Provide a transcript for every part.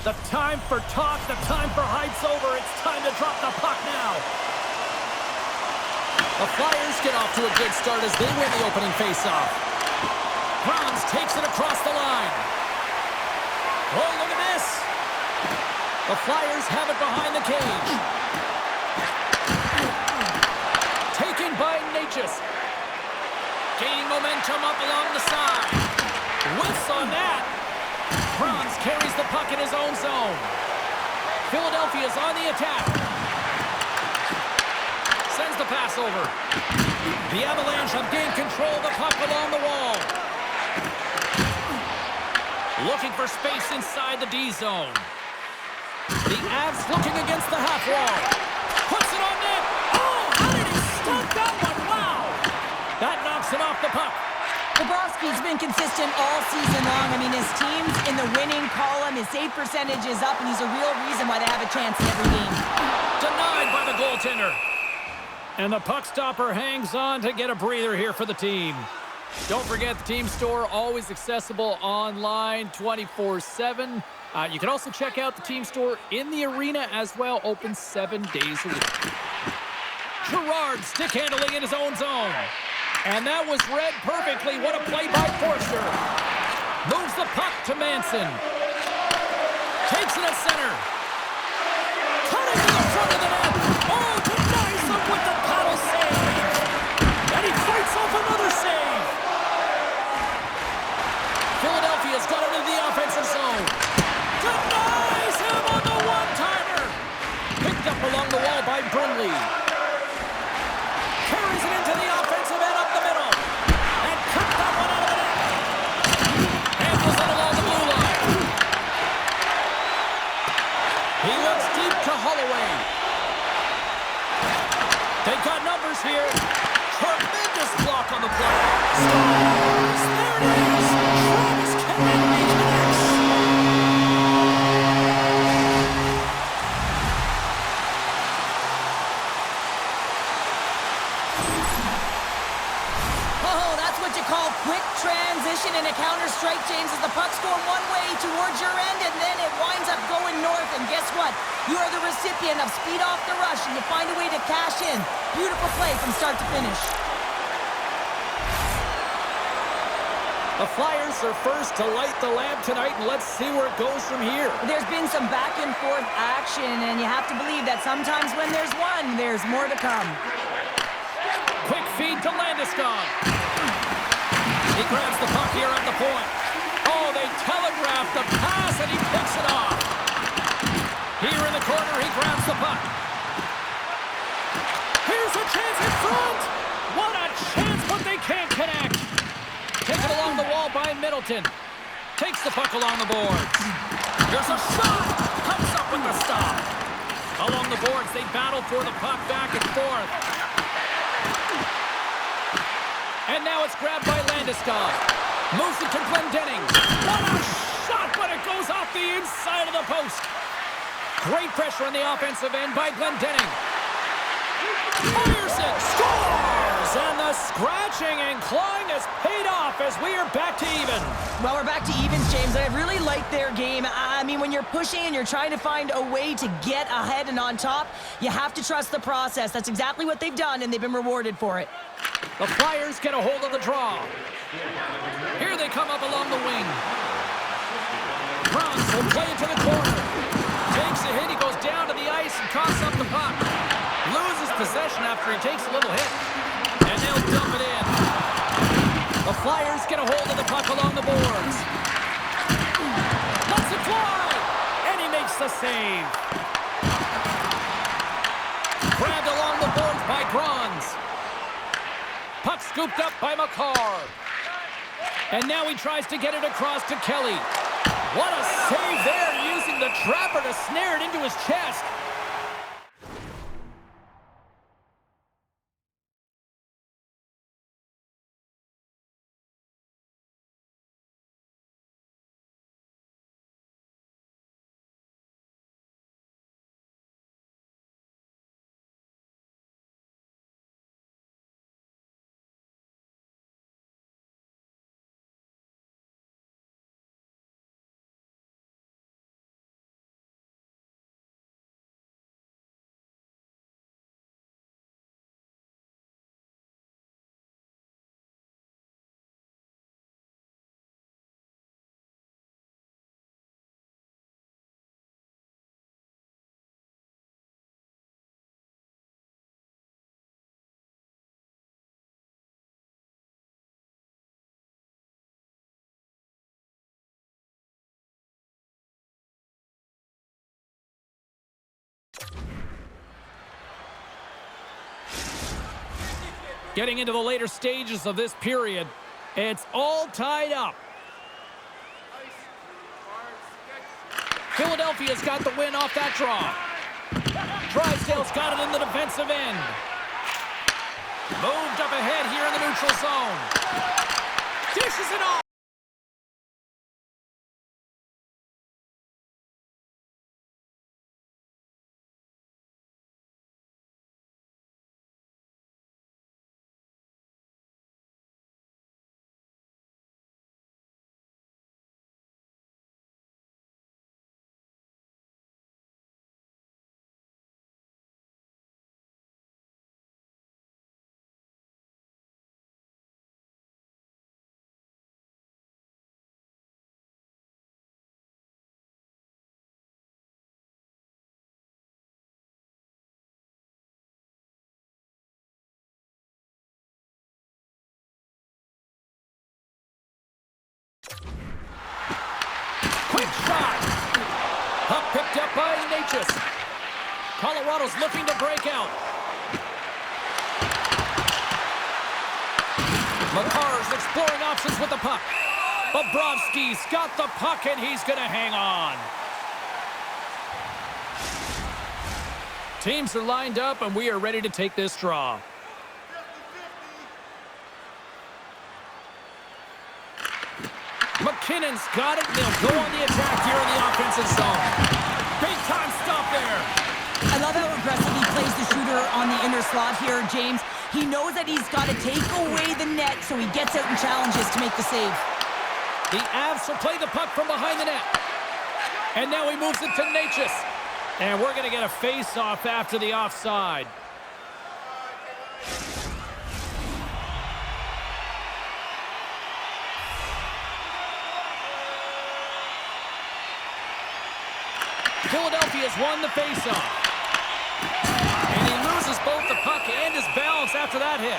The time for talk, the time for hype's over. It's time to drop the puck now. The Flyers get off to a good start as they win the opening faceoff. Franz takes it across the line. Oh, look at this. The Flyers have it behind the cage. Taken by Natchez. Gaining momentum up along the side. Whiffs on that. Franz carries the puck in his own zone. Philadelphia's on the attack. Sends the pass over. The Avalanche have gained control of the puck along the wall. Looking for space inside the D zone. The Avs looking against the half wall. Puts it on net. Oh, how did he stop that one? Wow. That knocks him off the puck. Bobrovsky's been consistent all season long. I mean, his team's in the winning column. His save percentage is up, and he's a real reason why they have a chance in every game. Denied by the goaltender. And the puck stopper hangs on to get a breather here for the team. Don't forget the team store, always accessible online 24/7. You can also check out the team store in the arena as well, open 7 days a week. Gerard stick handling in his own zone. And that was read perfectly. What a play by Forster. Moves the puck to Manson. Takes it at center. Cutting to the front of the net. Oh, denies him with the paddle save. And he fights off another save. Philadelphia's got it into the offensive zone. Denies him on the one-timer. Picked up along the wall by Brindley. Carries it into the offensive end up the middle. And cut that one out of the net. Handles it along the blue line. He looks deep to Holloway. They've got numbers here. Tremendous block on the play. Scores! There it is! Travis Kennedy connects. Oh, that's what you call quick transition in a counter-strike, James, as the puck's going one way towards your end, and then it winds up going north, and guess what? You are the recipient of speed off the rush, and you find a way to cash in. Beautiful play from start to finish. The Flyers are first to light the lamp tonight, and let's see where it goes from here. There's been some back-and-forth action, and you have to believe that sometimes when there's one, there's more to come. Quick feed to Landeskog. He grabs the puck here at the point. Oh, they telegraph the pass, and he picks it off. Here in the corner, he grabs the puck. Here's a chance in front. What a chance, but they can't connect. Taken along the wall by Middleton. Takes the puck along the boards. There's a shot. Comes up with the stop. Along the boards, they battle for the puck back and forth. And now it's grabbed by Landeskog. Moves it to Glendening. What a shot, but it goes off the inside of the post. Great pressure on the offensive end by Glendening. Fires it, scores! And the scratching and clawing has paid off as we are back to even. Well, we're back to evens, James, and I really like their game. I mean, when you're pushing and you're trying to find a way to get ahead and on top, you have to trust the process. That's exactly what they've done, and they've been rewarded for it. The Flyers get a hold of the draw. Here they come up along the wing. Franz will play it to the corner. Takes a hit, he goes down to the ice and coughs up the puck. Loses possession after he takes a little hit. And they'll dump it in. The Flyers get a hold of the puck along the boards. Lets it fly! And he makes the save. Grabbed along the boards by Franz. Puck scooped up by McCarr. And now he tries to get it across to Kelly. What a save there, using the trapper to snare it into his chest. Getting into the later stages of this period, it's all tied up. Philadelphia's got the win off that draw. Drysdale's got it in the defensive end. Moved up ahead here in the neutral zone. Dishes it off. Quick shot. Puck picked up by Natchez. Colorado's looking to break out. Makar's exploring options with the puck. Bobrovsky's got the puck, and he's going to hang on. Teams are lined up, and we are ready to take this draw. McKinnon's got it. They'll go on the attack here in the offensive zone. Big time stop there. I love how aggressive he plays the shooter on the inner slot here, James. He knows that he's got to take away the net, so he gets out and challenges to make the save. The Avs will play the puck from behind the net. And now he moves it to Natchez. And we're going to get a face-off after the offside. Philadelphia's won the faceoff. And he loses both the puck and his balance after that hit.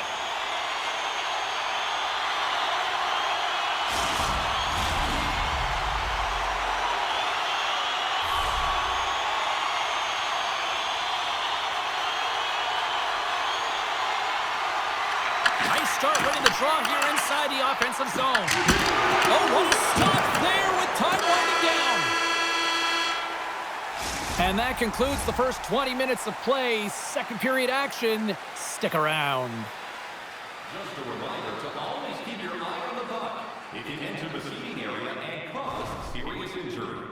Nice start winning the draw here inside the offensive zone. Oh, what a stop there with time winding down. And that concludes the first 20 minutes of play. Second period action. Stick around. Just a reminder to always keep your eye on the puck. It can enter the seating area and cause serious injury.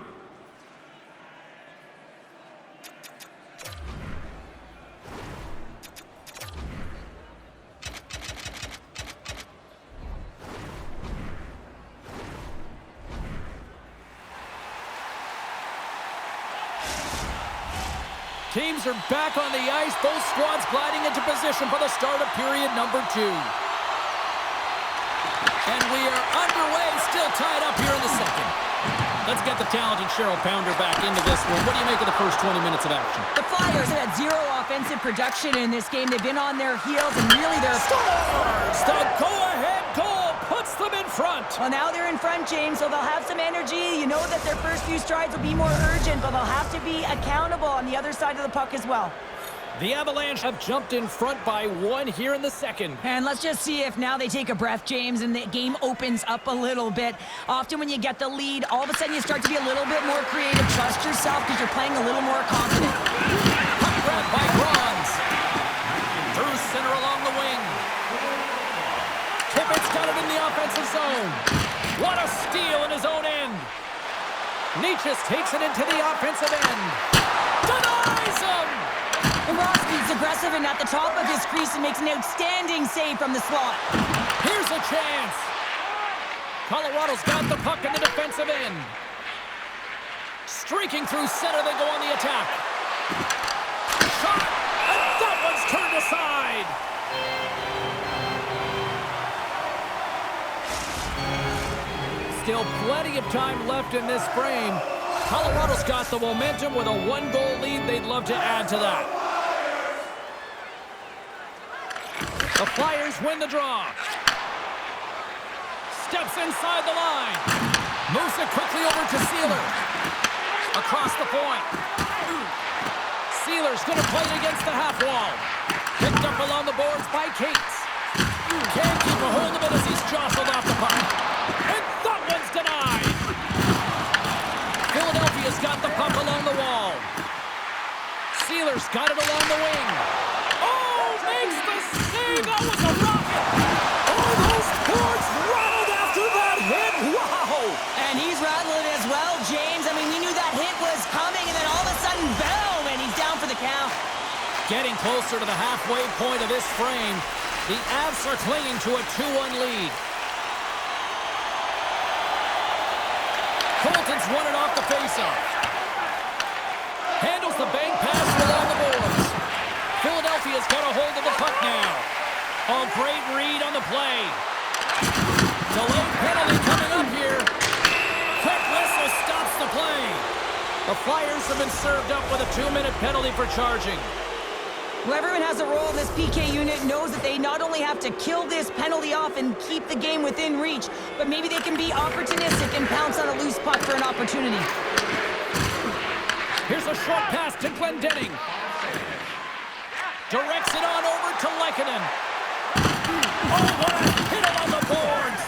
Teams are back on the ice. Both squads gliding into position for the start of period number 2. And we are underway, still tied up here in the second. Let's get the talented Cheryl Pounder back into this one. What do you make of the first 20 minutes of action? The Flyers had zero offensive production in this game. They've been on their heels, and really they're... Scores! The go-ahead goal puts them in front. Well, now they're in front, James, so they'll have some energy. You know that their first few strides will be more urgent, but they'll have to be accountable on the other side of the puck as well. The Avalanche have jumped in front by 1 here in the second. And let's just see if now they take a breath, James, and the game opens up a little bit. Often when you get the lead, all of a sudden you start to be a little bit more creative. Trust yourself because you're playing a little more confident. Puck grab by Bronze. Through center along the wing. Tippett's got it in the offensive zone. What a steal in his own end. Natchez takes it into the offensive end. Denies him! Bobrovsky's aggressive and at the top of his crease and makes an outstanding save from the slot. Here's a chance. Colorado's got the puck in the defensive end. Streaking through center, they go on the attack. Shot! And that one's turned aside. Still plenty of time left in this frame. Colorado's got the momentum with a 1-goal lead. They'd love to add to that. The Flyers win the draw. Steps inside the line. Moves it quickly over to Sealer. Across the point. Sealer's going to play it against the half wall. Picked up along the boards by Cates. hold of it as he's jostled off the puck. And that one's denied. Philadelphia's got the puck along the wall. Sealer's got it along the wing. Oh, makes the save. That was a rocket. Oh, those boards rattled after that hit. Wow. And he's rattling as well, James. I mean, we knew that hit was coming, and then all of a sudden, boom, and he's down for the count. Getting closer to the halfway point of this frame, the Avs are clinging to a 2-1 lead. Colton's won it off the faceoff. Handles the bank pass along the boards. Philadelphia's got a hold of the puck now. Oh, great read on the play. Delayed penalty coming up here. Quick whistle stops the play. The Flyers have been served up with a 2-minute penalty for charging. Well, everyone has a role in this PK unit, knows that they not only have to kill this penalty off and keep the game within reach, but maybe they can be opportunistic and pounce on a loose puck for an opportunity. Here's a short pass to Glendening. Directs it on over to Lehkonen. Oh, what a hit on the boards!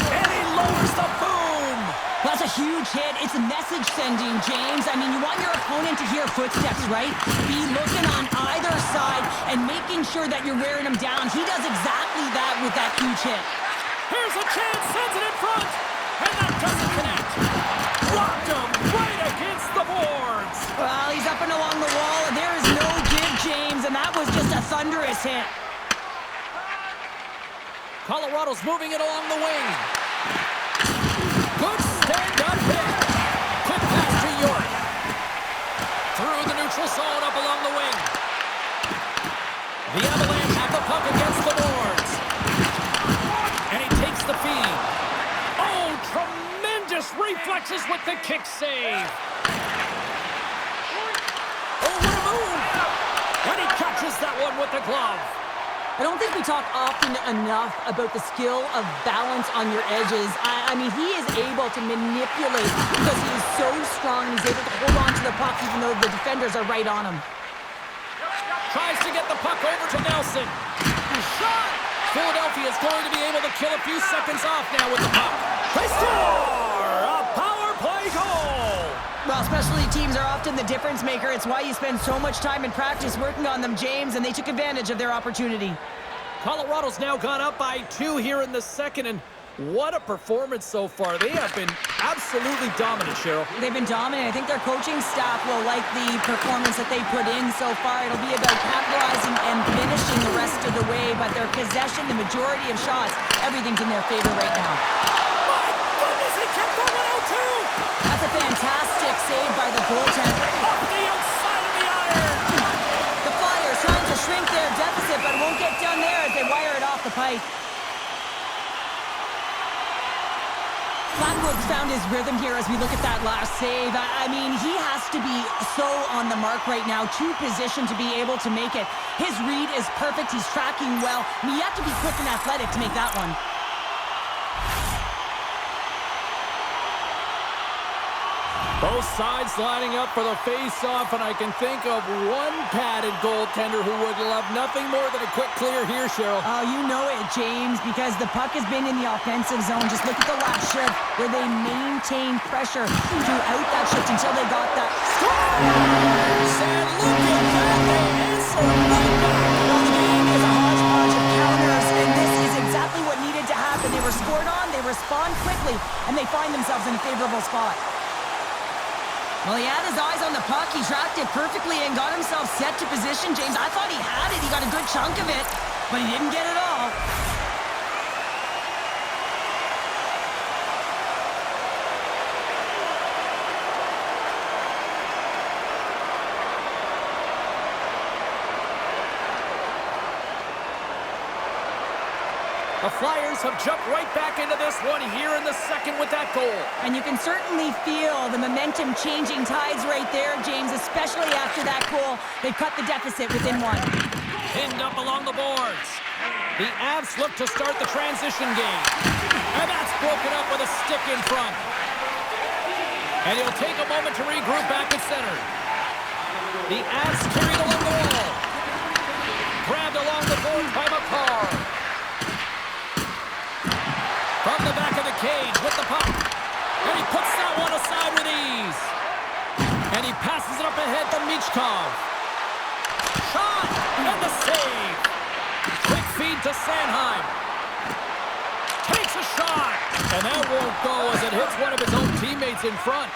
And he lowers the boom! That's a huge hit. It's a message sending, James. I mean, you want your opponent to hear footsteps, right? Be looking on either side and making sure that you're wearing them down. He does exactly that with that huge hit. Here's a chance, sends it in front, and that doesn't connect. Rocked him right against the boards. Well, he's up and along the wall, and there is no give, James, and that was just a thunderous hit. Colorado's moving it along the wing. Good stand-up hit. Quick pass to York. Through the neutral zone up along the wing. The Avalanche have the puck against the boards. And he takes the feed. Oh, tremendous reflexes with the kick save. Oh, what a move. And he catches that one with the glove. I don't think we talk often enough about the skill of balance on your edges. I mean, he is able to manipulate because he is so strong and he's able to hold on to the puck even though the defenders are right on him. Tries to get the puck over to Nelson. Shot! Philadelphia is going to be able to kill a few seconds off now with the puck. They score! A power play goal! Well, specialty teams are often the difference maker. It's why you spend so much time in practice working on them, James, and they took advantage of their opportunity. Colorado's now gone up by 2 here in the second, and what a performance so far. They have been absolutely dominant, Cheryl. They've been dominant. I think their coaching staff will like the performance that they put in so far. It'll be about capitalizing and finishing the rest of the way, but their possession, the majority of shots, everything's in their favor right now. My goodness, he kept that one out too! That's a fantastic save by the goaltender. Up the outside of the iron! The Flyers trying to shrink their deficit, but it won't get done there as they wire it off the pipe. Flatwood's found his rhythm here as we look at that last save. I mean, he has to be so on the mark right now, true position to be able to make it. His read is perfect. He's tracking well. I mean, you have to be quick and athletic to make that one. Both sides lining up for the face-off, and I can think of one padded goaltender who would love nothing more than a quick clear here, Cheryl. Oh, you know it, James, because the puck has been in the offensive zone. Just look at the last shift where they maintained pressure throughout that shift until they got that. Scores! And look at that, they answer right back. Well, the game is a hodgepodge of counters, and this is exactly what needed to happen. They were scored on, they respond quickly, and they find themselves in a favorable spot. Well, he had his eyes on the puck. He tracked it perfectly and got himself set to position, James. I thought he had it. He got a good chunk of it, but he didn't get it all. The Flyers have jumped right back into this one here in the second with that goal. And you can certainly feel the momentum changing tides right there, James, especially after that goal. They cut the deficit within one. Pinned up along the boards. The Avs look to start the transition game. And that's broken up with a stick in front. And he'll take a moment to regroup back at center. The Avs carried along the wall. Grabbed along the boards by McCarr. cage with the puck. And he puts that one aside with ease. And he passes it up ahead to Michkov. Shot! And the save. Quick feed to Sanheim. Takes a shot. And that won't go as it hits one of his own teammates in front.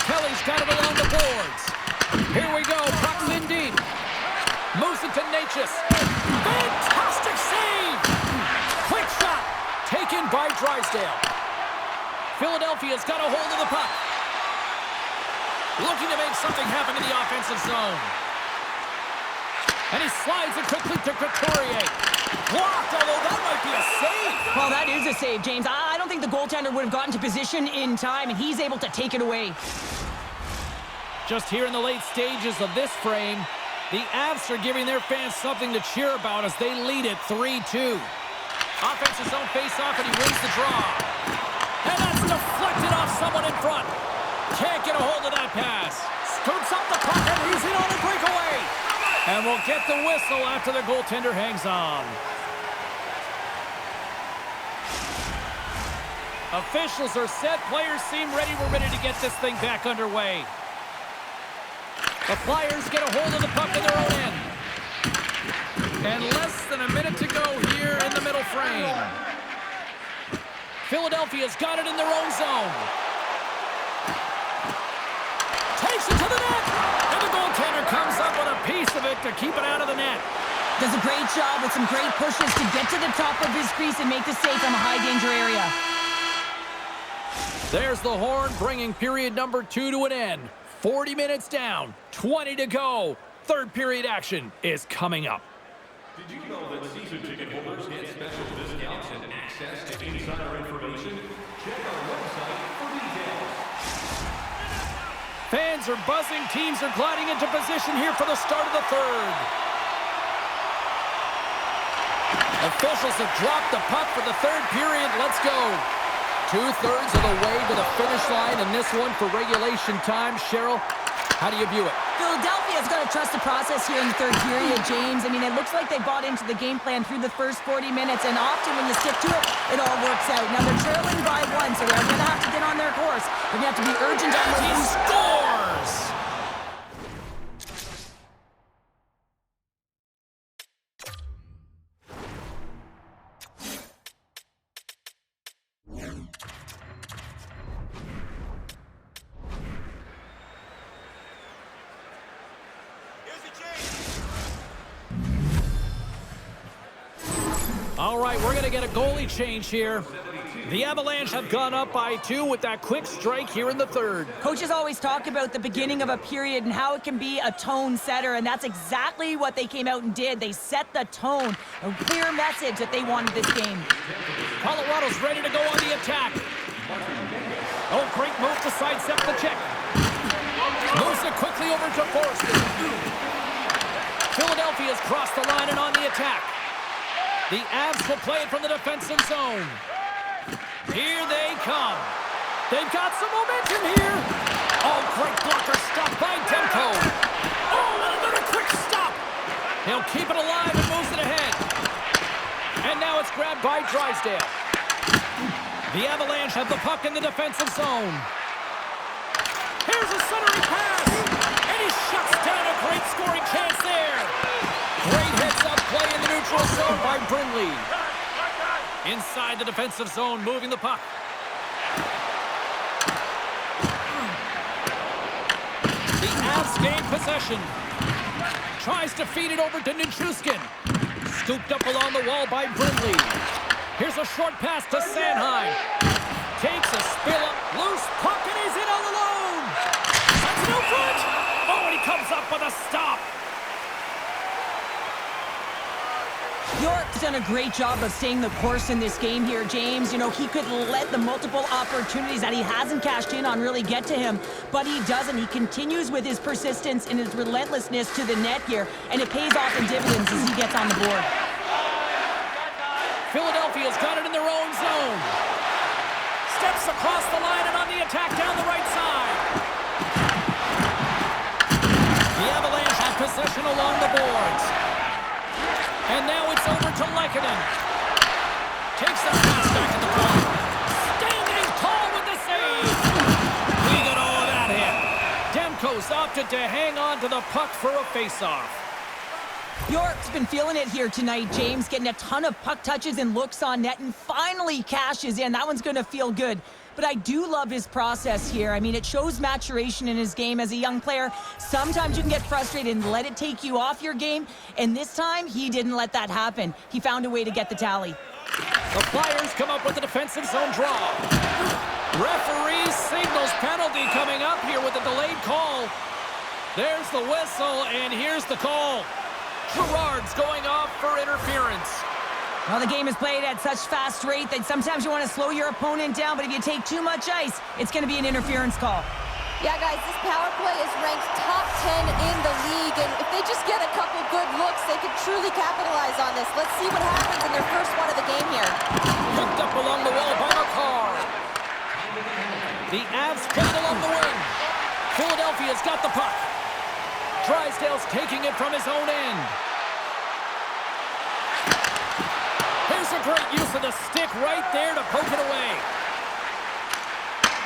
Kelly's got it along the boards. Here we go. Puck's in deep. Moves it to Natchez. Fantastic save! Quick shot. Taken by Drysdale. Philadelphia's got a hold of the puck. Looking to make something happen in the offensive zone. And he slides it quickly to Couturier. Blocked, although that might be a save. Well, that is a save, James. I don't think the goaltender would have gotten to position in time, and he's able to take it away. Just here in the late stages of this frame, the Avs are giving their fans something to cheer about as they lead it 3-2. Offensive zone face-off, and he wins the draw. And that's deflected off someone in front. Can't get a hold of that pass. Scoops up the puck, and he's in on a breakaway. And we'll get the whistle after the goaltender hangs on. Officials are set. Players seem ready. We're ready to get this thing back underway. The Flyers get a hold of the puck in their own end. And less than a minute to go here in the middle frame. Philadelphia's got it in their own zone. Takes it to the net. And the goaltender comes up with a piece of it to keep it out of the net. Does a great job with some great pushes to get to the top of his crease and make the save from a high-danger area. There's the horn, bringing period number 2 to an end. 40 minutes down, 20 to go. Third period action is coming up. Did you know that season ticket holders get special discounts and access to insider information? Check our website for details. Fans are buzzing. Teams are gliding into position here for the start of the third. Officials have dropped the puck for the third period. Let's go. 2/3 of the way to the finish line, and this one for regulation time. Cheryl, how do you view it? Philadelphia's got to trust the process here in the third period, James. I mean, it looks like they bought into the game plan through the first 40 minutes, and often when you stick to it, it all works out. Now they're trailing by 1, so they're going to have to get on their course. They're going to have to be urgent on He those. scores! All right, we're going to get a goalie change here. The Avalanche have gone up by 2 with that quick strike here in the third. Coaches always talk about the beginning of a period and how it can be a tone setter, and that's exactly what they came out and did. They set the tone, a clear message that they wanted this game. Colorado's ready to go on the attack. Oh, great move to sidestep the check. Moves it quickly over to Forster. Philadelphia's crossed the line and on the attack. The Avs will play it from the defensive zone. Here they come. They've got some momentum here. Oh, great blocker stop by Demko. Oh, and another quick stop. He'll keep it alive and moves it ahead. And now it's grabbed by Drysdale. The Avalanche have the puck in the defensive zone. Here's a centering pass. And he shuts down a great scoring chance there. Great heads-up play in the neutral zone by Brindley. Inside the defensive zone, moving the puck. The Avs gain possession. Tries to feed it over to Nichushkin. Scooped up along the wall by Brindley. Here's a short pass to Sanheim. Takes a spill up. Loose puck, and he's in all alone. That's no good. Oh, and he comes up with a stop. York's done a great job of staying the course in this game here, James. You know, he could let the multiple opportunities that he hasn't cashed in on really get to him, but he doesn't. He continues with his persistence and his relentlessness to the net here, and it pays off in dividends as he gets on the board. Philadelphia's got it in their own zone. Steps across the line and on the attack down the right side. The Avalanche have possession along the boards. And now it's over to Lehkonen. hang on to the puck for a face-off. York's been feeling it here tonight, James, getting a ton of puck touches and looks on net, and finally cashes in. That one's going to feel good. But I do love his process here. I mean, it shows maturation in his game as a young player. Sometimes you can get frustrated and let it take you off your game, and this time, he didn't let that happen. He found a way to get the tally. The Flyers come up with a defensive zone draw. Referee signals penalty coming up here with a delayed call. There's the whistle, and here's the call. Gerard's going off for interference. Well, the game is played at such fast rate that sometimes you want to slow your opponent down, but if you take too much ice, it's going to be an interference call. Yeah, guys, this power play is ranked top 10 in the league, and if they just get a couple good looks, they could truly capitalize on this. Let's see what happens in their first one of the game here. Picked up along the wall by McCarr. The Avs played along the wing. Philadelphia's got the puck. Drysdale's taking it from his own end. Here's a great use of the stick right there to poke it away.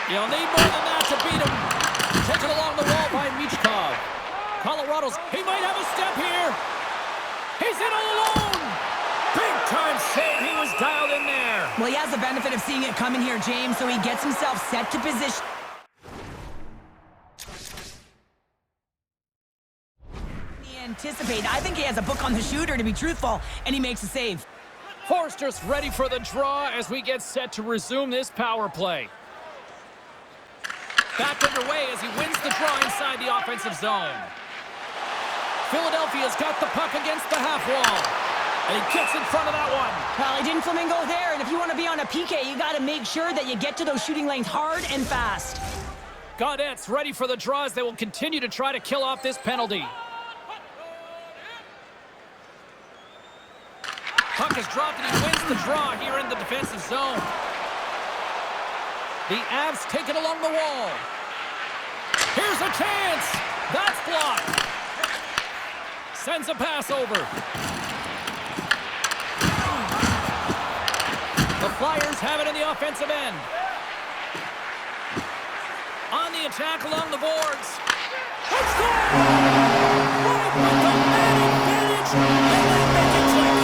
You'll need more than that to beat him. Taken along the wall by Michkov. Colorado's, he might have a step here. He's in all alone. Big time save, he was dialed in there. Well, he has the benefit of seeing it coming here, James, so he gets himself set to position. Anticipate. I think he has a book on the shooter, to be truthful, and he makes a save. Forster's ready for the draw as we get set to resume this power play. Back underway as he wins the draw inside the offensive zone. Philadelphia's got the puck against the half wall. And he gets in front of that one. Well, he didn't flamingo there, and if you want to be on a PK, you got to make sure that you get to those shooting lanes hard and fast. Gaudette's ready for the draw as they will continue to try to kill off this penalty. Puck is dropped and he wins the draw here in the defensive zone. The Avs take it along the wall. Here's a chance. That's blocked. Sends a pass over. The Flyers have it in the offensive end. On the attack along the boards. It's there! Right with the man advantage, and they make it click.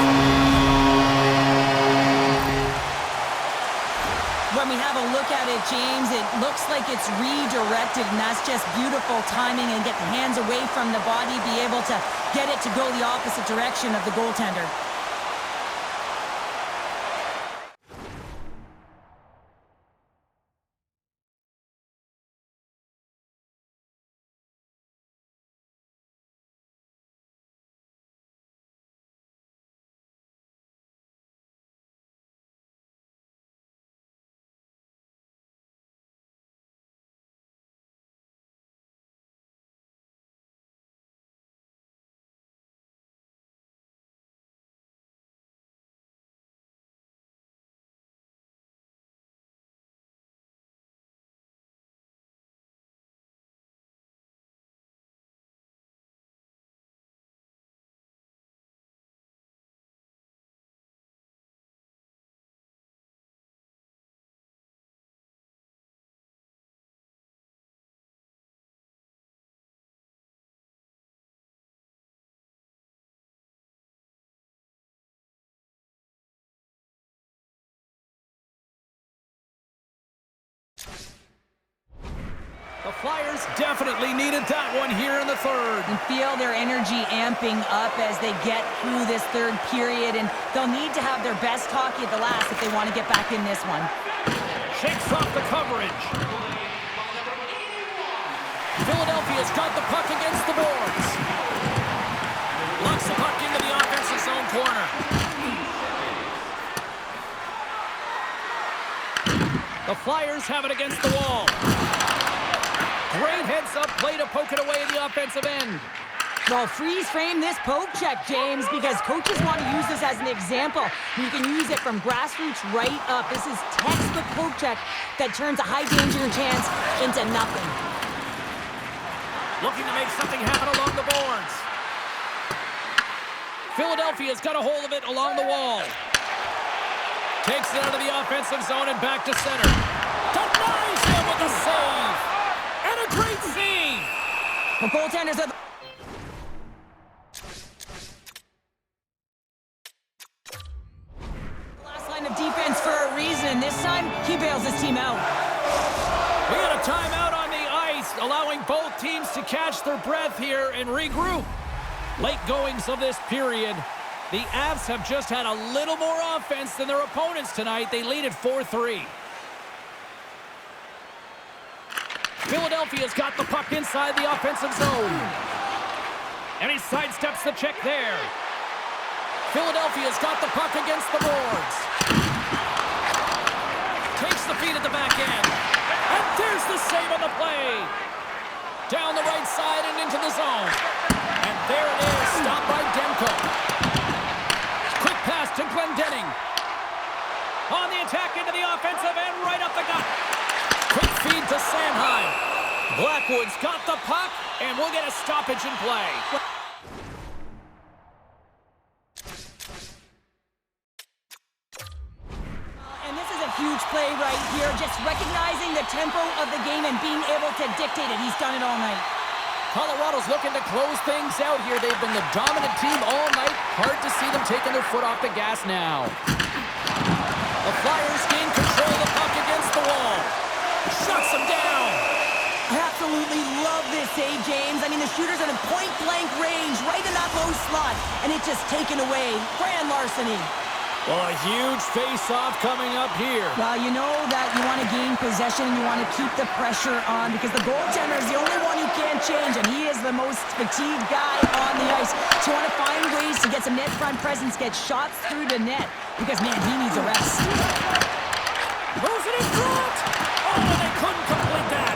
When we have a look at it, James, it looks like it's redirected, and that's just beautiful timing and get the hands away from the body, be able to get it to go the opposite direction of the goaltender. The Flyers definitely needed that one here in the third. You feel their energy amping up as they get through this third period, and they'll need to have their best hockey at the last if they want to get back in this one. Shakes off the coverage. Philadelphia's got the puck against the boards. Locks the puck into the offensive zone corner. The Flyers have it against the wall. Great heads-up play to poke it away at the offensive end. Well, freeze frame this poke check, James, because coaches want to use this as an example. You can use it from grassroots right up. This is textbook poke check that turns a high-danger chance into nothing. Looking to make something happen along the boards. Philadelphia's got a hold of it along the wall. Takes it out of the offensive zone and back to center. Denies him with a save. And a great save. The goaltenders are... Last line of defense for a reason. This time, he bails his team out. We got a timeout on the ice, allowing both teams to catch their breath here and regroup. Late goings of this period. The Avs have just had a little more offense than their opponents tonight. They lead at 4-3. Philadelphia's got the puck inside the offensive zone. And he sidesteps the check there. Philadelphia's got the puck against the boards. Takes the feed at the back end. And there's the save on the play. Down the right side and into the zone. And there it is, stopped by Demko. Quick pass to Glendening. On the attack into the offensive end, right up the gut. Quick feed to Sanheim. Blackwood's got the puck, and we'll get a stoppage in play. And this is a huge play right here, just recognizing the tempo of the game and being able to dictate it. He's done it all night. Colorado's looking to close things out here. They've been the dominant team all night. Hard to see them taking their foot off the gas now. The Flyers gain control of the puck against the wall. Shuts them down. I absolutely love this save, James. I mean, the shooter's in a point-blank range, right in that low slot, and it's just taken away. Grand larceny. Well, a huge face-off coming up here. Well, you know that you want to gain possession and you want to keep the pressure on because the goaltender is the only one who can't change, and he is the most fatigued guy on the ice. So you want to find ways to get some net front presence, get shots through the net, because, man, he needs a rest. Moves it in front! Oh, they couldn't complete that!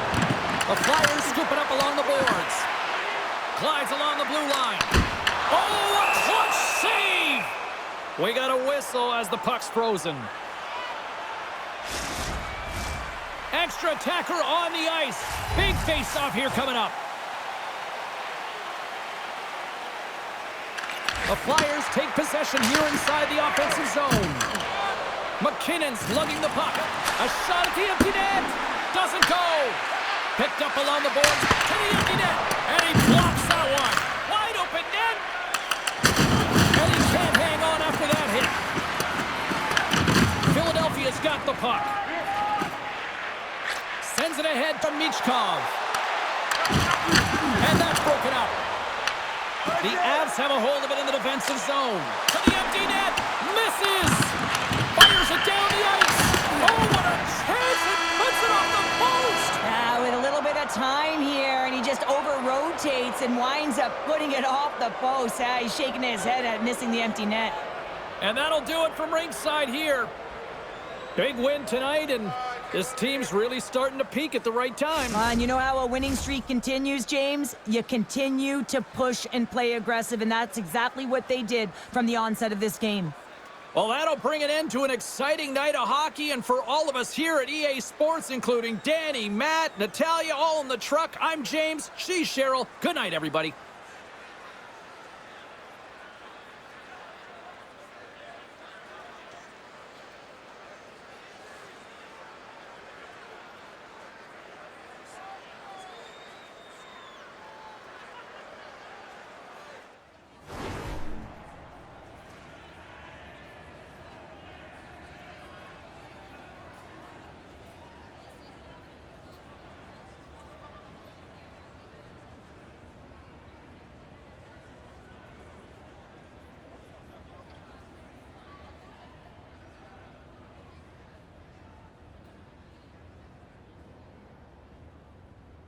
The Flyers scoop it up along the boards. Glides along the blue line. Oh, a clutch save! We got a whistle as the puck's frozen. Extra attacker on the ice. Big face-off here coming up. The Flyers take possession here inside the offensive zone. McKinnon's lugging the puck. A shot at the empty net. Doesn't go. Picked up along the boards to the empty net. And he blocks that one. Wide open net. And he can't hang on after that hit. Philadelphia's got the puck. Sends it ahead to Michkov. And that's broken up. The Avs have a hold of it in the defensive zone. To the empty net. Misses. Fires it down the ice. Oh, what a chance. It puts it off the post. With a little bit of time here, and he just over-rotates and winds up putting it off the post. He's shaking his head at missing the empty net. And that'll do it from ringside here. Big win tonight, and this team's really starting to peak at the right time. And you know how a winning streak continues, James? You continue to push and play aggressive, and that's exactly what they did from the onset of this game. Well, that'll bring an end to an exciting night of hockey, and for all of us here at EA Sports, including Danny, Matt, Natalia, all in the truck, I'm James, she's Cheryl. Good night, everybody.